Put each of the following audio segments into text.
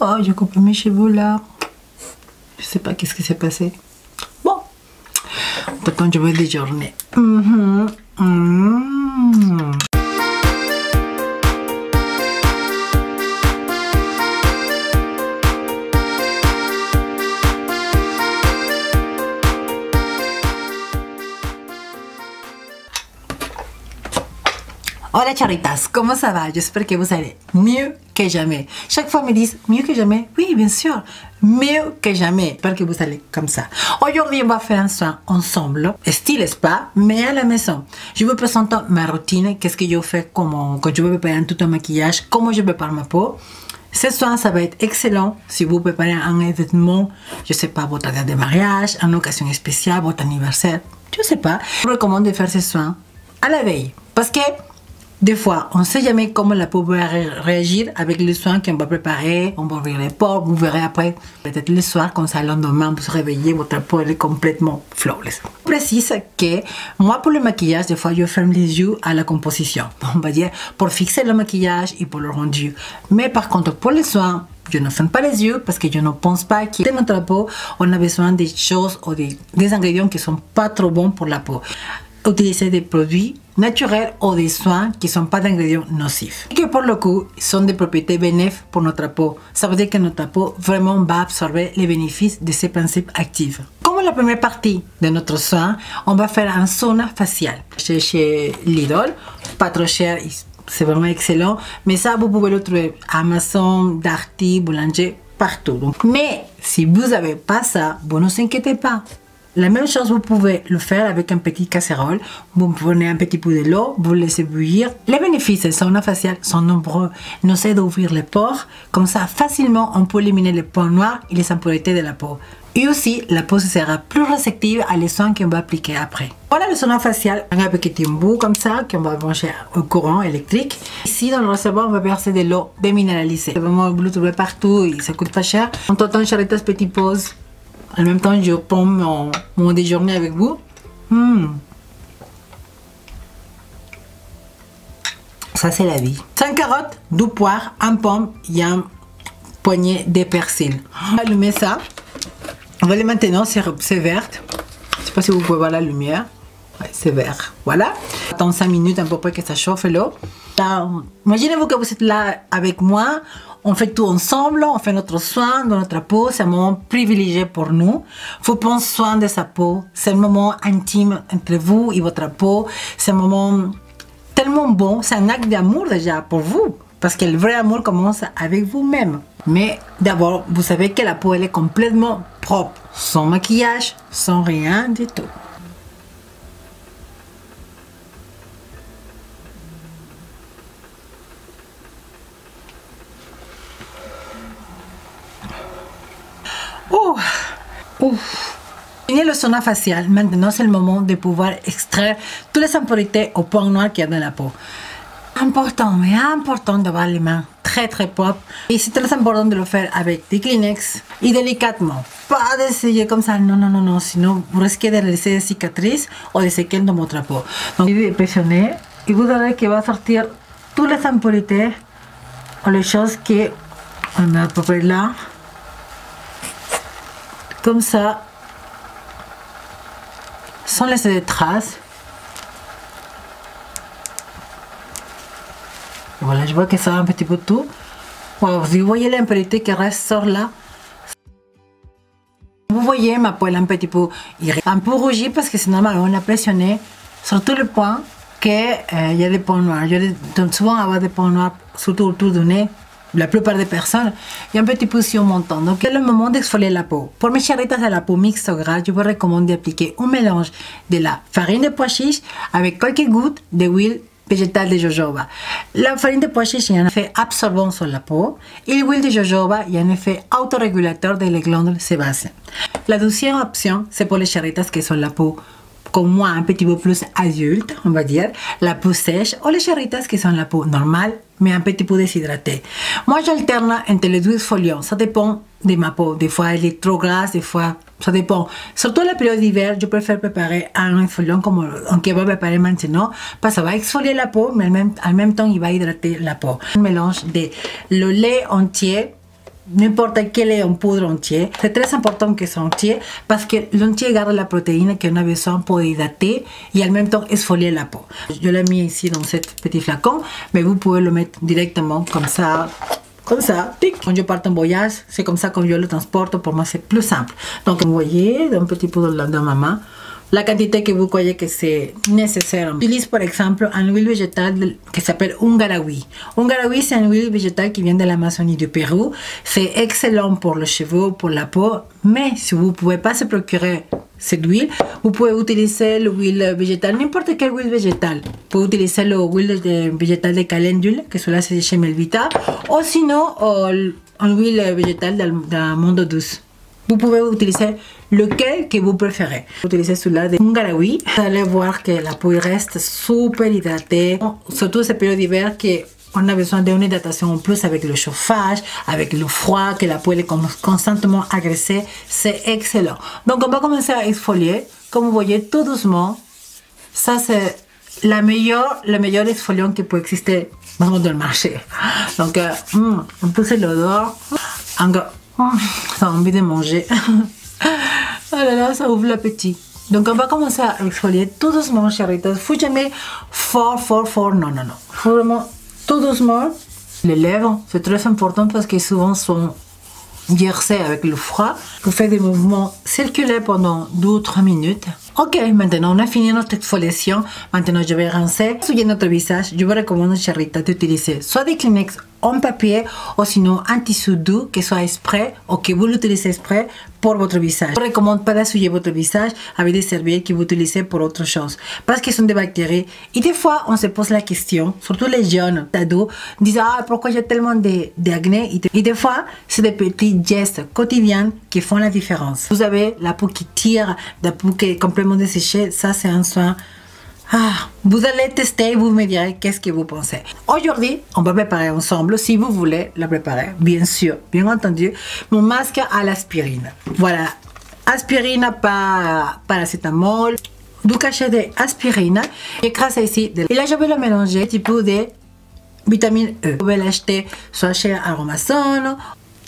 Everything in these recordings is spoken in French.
Oh, j'ai coupé mes cheveux là. Je sais pas qu'est-ce qui s'est passé. Bon. Pourtant, je vais déjeuner. Hola charitas, comment ça va? J'espère que vous allez mieux que jamais. Chaque fois, ils me disent mieux que jamais. Oui, bien sûr, mieux que jamais. J'espère que vous allez comme ça. Aujourd'hui, on va faire un soin ensemble, style spa, mais à la maison. Je vous présente ma routine, qu'est-ce que je fais quand je vais préparer tout un maquillage, comment je prépare ma peau. Ce soin, ça va être excellent si vous préparez un événement, je sais pas, votre date de mariage, une occasion spéciale, votre anniversaire, je sais pas. Je vous recommande de faire ce soin à la veille, parce que des fois, on ne sait jamais comment la peau va réagir avec les soins qu'on va préparer. On va ouvrir les pores, vous verrez après. Peut-être le soir, comme ça, le lendemain, vous se réveillez, votre peau elle est complètement flawless. Je précise que moi, pour le maquillage, des fois, je ferme les yeux à la composition. On va dire pour fixer le maquillage et pour le rendu. Mais par contre, pour les soins, je ne ferme pas les yeux parce que je ne pense pas que dans notre peau, on a besoin des choses ou des ingrédients qui ne sont pas trop bons pour la peau. Utiliser des produits naturels ou des soins qui ne sont pas d'ingrédients nocifs. Et que pour le coup, sont des propriétés bénéfiques pour notre peau. Ça veut dire que notre peau vraiment va absorber les bénéfices de ces principes actifs. Comme la première partie de notre soin, on va faire un sauna facial. C'est chez Lidl, pas trop cher, c'est vraiment excellent. Mais ça, vous pouvez le trouver à Amazon, Darty, Boulanger, partout. Mais si vous n'avez pas ça, vous ne vous inquiétez pas. La même chose, vous pouvez le faire avec un petit casserole. Vous prenez un petit peu de l'eau, vous laissez bouillir. Les bénéfices du sauna facial sont nombreux. Ils nous aident à ouvrir les pores. Comme ça, facilement, on peut éliminer les points noirs et les impuretés de la peau. Et aussi, la peau sera plus réceptive à les soins qu'on va appliquer après. Voilà le sauna facial. Un petit embout comme ça, qu'on va brancher au courant électrique. Ici, dans le réservoir, on va verser de l'eau déminéralisée. Vraiment, vous le trouvez partout et ça coûte pas cher. En temps, Charitas, petite pause. En même temps, je prends mon déjeuner avec vous. Ça, c'est la vie. 5 carottes, 2 poires, 1 pomme et un poignet de persil. Allumez ça. Voilà, maintenant, c'est vert. Je ne sais pas si vous pouvez voir la lumière. Ouais, c'est vert. Voilà. Attends 5 minutes à peu près que ça chauffe l'eau. Imaginez-vous que vous êtes là avec moi. On fait tout ensemble, on fait notre soin dans notre peau. C'est un moment privilégié pour nous. Il faut prendre soin de sa peau. C'est un moment intime entre vous et votre peau. C'est un moment tellement bon. C'est un acte d'amour déjà pour vous. Parce que le vrai amour commence avec vous-même. Mais d'abord, vous savez que la peau elle est complètement propre. Sans maquillage, sans rien du tout. Fini le sauna facial. Maintenant, c'est le moment de pouvoir extraire toutes les impuretés au point noir qu'il y a dans la peau. Important, mais important d'avoir les mains très propres. Et c'est très important de le faire avec des Kleenex et délicatement. Pas d'essayer comme ça, non, sinon vous risquez de laisser des cicatrices ou des séquelles dans votre peau. Donc, je vais pressionner et vous verrez qu'il va sortir toutes les impuretés ou les choses qui on met à peu près là. Comme ça, sans laisser de traces. Voilà, je vois que ça va un petit peu tout. Wow, vous voyez l'impureté qui reste sort là. Vous voyez ma peau un petit peu rougie parce que c'est normal, on a pressionné sur tout le point qu'il y a des points noirs. Souvent avoir des points noirs, surtout autour du nez. La plupart des personnes, il y a un petit peu surmontant. Donc, c'est le moment d'exfolier la peau. Pour mes charitas à la peau mixte ou grasse, je vous recommande d'appliquer un mélange de la farine de pois chiches avec quelques gouttes d'huile végétale de jojoba. La farine de pois chiches, il y a un effet absorbant sur la peau. Et l'huile de jojoba, il y a un effet autorégulateur des glandes sébacées. La deuxième option, c'est pour les charitas qui sont la peau comme moi, un petit peu plus adulte, on va dire, la peau sèche, ou les charitas qui sont la peau normale, mais un petit peu déshydratée. Moi, j'alterne entre les deux exfoliants. Ça dépend de ma peau. Des fois, elle est trop grasse, des fois, ça dépend. Surtout la période d'hiver, je préfère préparer un exfoliant comme on va préparer maintenant, parce que ça va exfolier la peau, mais en même temps, il va hydrater la peau. Un mélange de le lait entier n'importe quel est en poudre entier. C'est très important que c'est entier parce que l'entier garde la protéine qu'on a besoin pour hydrater et en même temps exfolier la peau. Je l'ai mis ici dans ce petit flacon, mais vous pouvez le mettre directement comme ça. Comme ça, tic. Quand je pars en voyage, c'est comme ça que je le transporte. Pour moi, c'est plus simple. Donc, vous voyez, un petit peu dans ma main, la quantité que vous croyez que c'est nécessaire. J'utilise par exemple une huile végétale qui s'appelle Ungarawi. Ungarawi, c'est une huile végétale qui vient de l'Amazonie du Pérou. C'est excellent pour les cheveux, pour la peau. Mais si vous ne pouvez pas se procurer cette huile, vous pouvez utiliser l'huile végétale, n'importe quelle huile végétale. Vous pouvez utiliser l'huile végétale de calendule, que cela c'est chez Melvita, ou sinon une huile végétale d'un monde douce. Vous pouvez utiliser lequel que vous préférez. Utilisez celui-là de Ungarawi. Vous allez voir que la peau reste super hydratée. Surtout cette période d'hiver qu'on a besoin d'une hydratation en plus avec le chauffage, avec le froid, que la peau est constamment agressée. C'est excellent. Donc on va commencer à exfolier. Comme vous voyez, tout doucement. Ça c'est la meilleure exfoliant qui peut exister dans le marché. Donc en plus c'est l'odeur. Ça a envie de manger. Oh là là, ça ouvre l'appétit. Donc on va commencer à exfolier tout doucement, chéritas. Il faut jamais fort. Non. Il faut vraiment tout doucement. Les lèvres, c'est très important parce que souvent sont gercées avec le froid. Vous faites des mouvements circulaires pendant 2 ou 3 minutes. Ok, maintenant on a fini notre exfoliation. Maintenant je vais rincer, souiller notre visage. Je vous recommande, chéritas, d'utiliser soit des Kleenex en papier ou sinon un tissu doux, que soit spray ou que vous l'utilisez spray pour votre visage. Je ne recommande pas d'essuyer votre visage avec des serviettes que vous utilisez pour autre chose parce qu'ils sont des bactéries. Et des fois, on se pose la question, surtout les jeunes ados, disent pourquoi j'ai tellement d'acné. Et des fois, c'est des petits gestes quotidiens qui font la différence. Vous avez la peau qui tire, la peau qui est complètement desséchée, ça c'est un soin. Vous allez tester et vous me direz qu'est-ce que vous pensez. Aujourd'hui, on va préparer ensemble, si vous voulez la préparer, bien sûr, bien entendu, mon masque à l'aspirine. Voilà, aspirine, pas paracétamol, du cachet d'aspirine. J'écrase ici. Et là, je vais le mélanger un petit peu de vitamine E. Vous pouvez l'acheter soit chez Aromazone,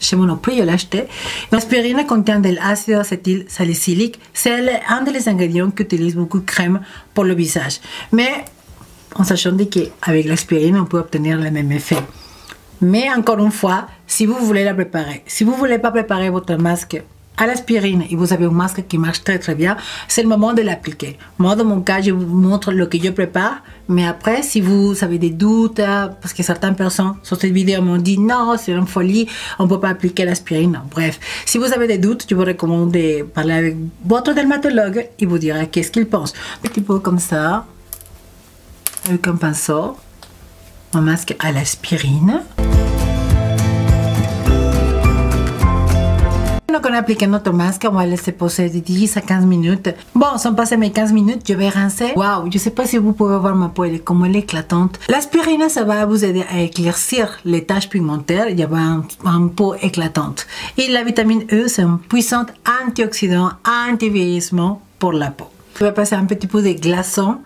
chez Monoprix, je l'ai acheté. L'aspirine contient de l'acide acétylsalicylique. C'est un des ingrédients qu'utilise beaucoup de crème pour le visage. Mais en sachant qu'avec l'aspirine, on peut obtenir le même effet. Mais encore une fois, si vous voulez la préparer, si vous ne voulez pas préparer votre masque à l'aspirine et vous avez un masque qui marche très bien, c'est le moment de l'appliquer. Moi, dans mon cas, je vous montre ce que je prépare. Mais après, si vous avez des doutes, parce que certaines personnes sur cette vidéo m'ont dit non, c'est une folie, on ne peut pas appliquer l'aspirine. Bref, si vous avez des doutes, je vous recommande de parler avec votre dermatologue et vous dira qu'est-ce qu'il pense. Un petit peu comme ça, avec un pinceau, un masque à l'aspirine. Maintenant qu'on a appliqué notre masque, on va laisser poser de 10 à 15 minutes. Bon, sont passées mes 15 minutes, je vais rincer. Waouh, je ne sais pas si vous pouvez voir ma peau, elle est comme elle est éclatante. L'aspirine, ça va vous aider à éclaircir les taches pigmentaires. Il y a une peau éclatante. Et la vitamine E, c'est un puissant antioxydant, anti-vieillissement pour la peau. Je vais passer un petit peu de glaçons.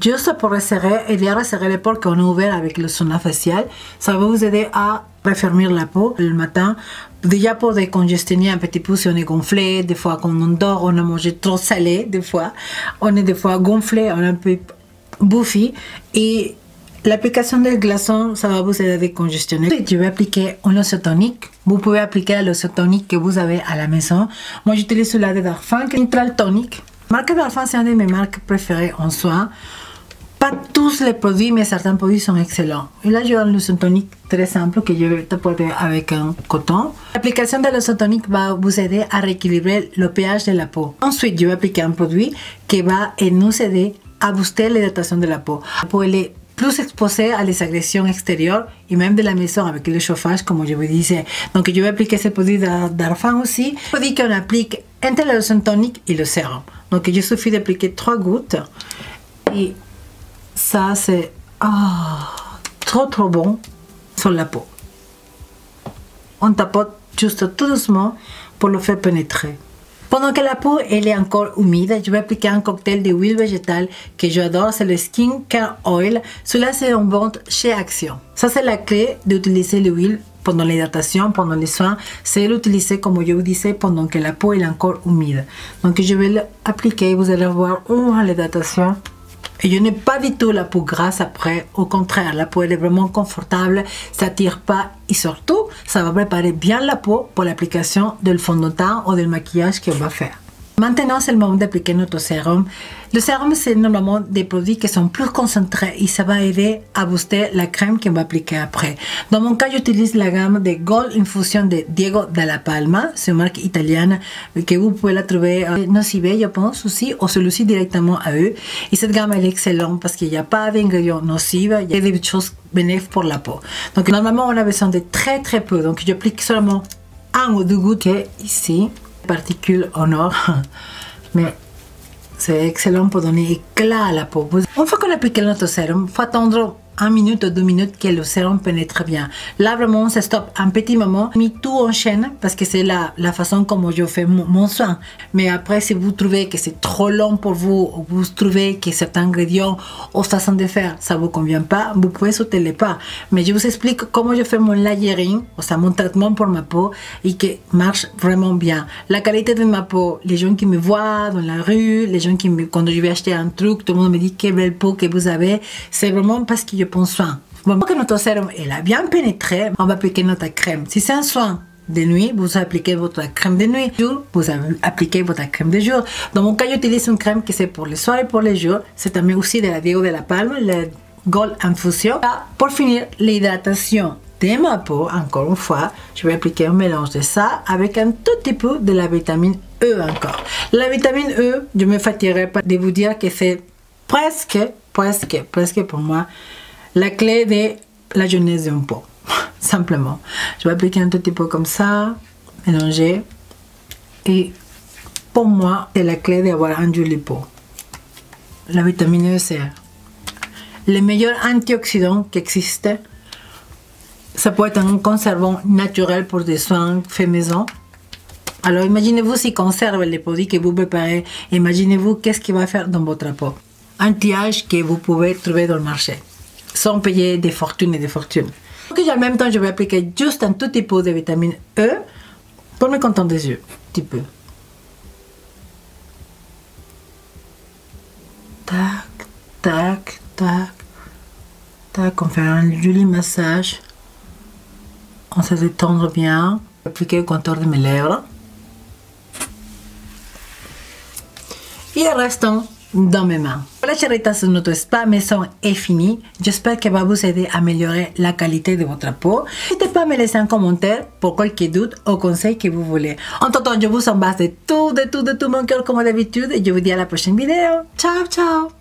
Juste pour resserrer, aider à resserrer les pores qu'on a ouverts avec le sauna facial. Ça va vous aider à refermer la peau le matin. Déjà pour décongestionner un petit peu si on est gonflé. Des fois quand on dort, on a mangé trop salé. Des fois, on est des fois gonflé, on est un peu bouffi. Et l'application des glaçons, ça va vous aider à décongestionner. Je vais appliquer un lotion tonique. Vous pouvez appliquer la lotion tonique que vous avez à la maison. Moi, j'utilise celui-là de Darphin, Neutral Tonic. Marque Darphin, c'est une de mes marques préférées en soins. Pas tous les produits, mais certains produits sont excellents. Et là, j'ai un lotion tonique très simple que je vais tapoter avec un coton. L'application de lotion tonique va vous aider à rééquilibrer le pH de la peau. Ensuite, je vais appliquer un produit qui va nous aider à booster l'hydratation de la peau. La peau, elle est plus exposée à les agressions extérieures et même de la maison avec le chauffage, comme je vous disais. Donc, je vais appliquer ce produit Darphin aussi. Le produit qu'on applique entre la lotion tonique et le sérum. Donc, il suffit d'appliquer 3 gouttes. Et ça, c'est trop bon sur la peau. On tapote juste tout doucement pour le faire pénétrer. Pendant que la peau elle est encore humide, je vais appliquer un cocktail d'huile végétale que j'adore, c'est le Skin Care Oil. Celui-là, c'est en vente chez Action. Ça, c'est la clé d'utiliser l'huile pendant l'hydratation, pendant les soins, c'est l'utiliser comme je vous disais pendant que la peau est encore humide. Donc je vais l'appliquer, vous allez voir l'hydratation. Et je n'ai pas du tout la peau grasse après, au contraire, la peau elle est vraiment confortable, ça tire pas et surtout, ça va préparer bien la peau pour l'application du fond de teint ou du maquillage qu'on va faire. Maintenant, c'est le moment d'appliquer notre sérum. Le sérum, c'est normalement des produits qui sont plus concentrés et ça va aider à booster la crème qu'on va appliquer après. Dans mon cas, j'utilise la gamme de Gold Infusion de Diego Dalla Palma. C'est une marque italienne que vous pouvez la trouver à Nocive, je pense aussi, ou celui-ci directement à eux. Et cette gamme, elle est excellente parce qu'il n'y a pas d'ingrédients nocifs, il y a des choses bénéfiques pour la peau. Donc, normalement, on a besoin de très peu. Donc, j'applique seulement un ou deux gouttes ici. Particules en or, mais c'est excellent pour donner éclat à la peau. Une fois qu'on applique notre sérum, il faut attendre 1 minute ou 2 minutes que le sérum pénètre bien. Là, vraiment, on se stoppe un petit moment, mis tout en chaîne parce que c'est la façon comme je fais mon soin. Mais après, si vous trouvez que c'est trop long pour vous, ou vous trouvez que certains ingrédients ou façon de faire, ça ne vous convient pas, vous pouvez sauter les pas. Mais je vous explique comment je fais mon layering, mon traitement pour ma peau et qui marche vraiment bien. La qualité de ma peau, les gens qui me voient dans la rue, les gens qui me, quand je vais acheter un truc, tout le monde me dit quelle belle peau que vous avez, c'est vraiment parce que je prends soin. Bon, que notre sérum est bien pénétré, on va appliquer notre crème. Si c'est un soin de nuit, vous appliquez votre crème de nuit. Vous appliquez votre crème de jour. Dans mon cas, j'utilise une crème qui c'est pour les soirs et pour les jours. C'est también aussi de la Diego Dalla Palma, le Gold Infusion. Pour finir, l'hydratation de ma peau, encore une fois, je vais appliquer un mélange de ça avec un tout petit peu de la vitamine E encore. La vitamine E, je ne me fatiguerai pas de vous dire que c'est presque pour moi la clé de la jeunesse d'une peau. Simplement. Je vais appliquer un tout petit peu comme ça, mélanger. Et pour moi, c'est la clé d'avoir une jolie peau. La vitamine E, c'est le meilleur antioxydant qui existe. Ça peut être un conservant naturel pour des soins faits maison. Alors imaginez-vous s'il conserve les produits que vous préparez. Imaginez-vous qu'est-ce qu'il va faire dans votre peau. Anti-âge que vous pouvez trouver dans le marché, sans payer des fortunes et des fortunes. Donc, en même temps, je vais appliquer juste un tout petit peu de vitamine E pour me contenter des yeux. Un petit peu. Tac, tac, tac, tac. On fait un joli massage. On se détend bien. Appliquer le contour de mes lèvres. Et restant dans mes mains. La chéritas de notre spa maison est finie. J'espère qu'elle va vous aider à améliorer la qualité de votre peau. N'hésitez pas à me laisser un commentaire pour quelques doutes ou conseils que vous voulez. En tout temps, je vous embrasse de tout mon cœur comme d'habitude et je vous dis à la prochaine vidéo. Ciao, ciao!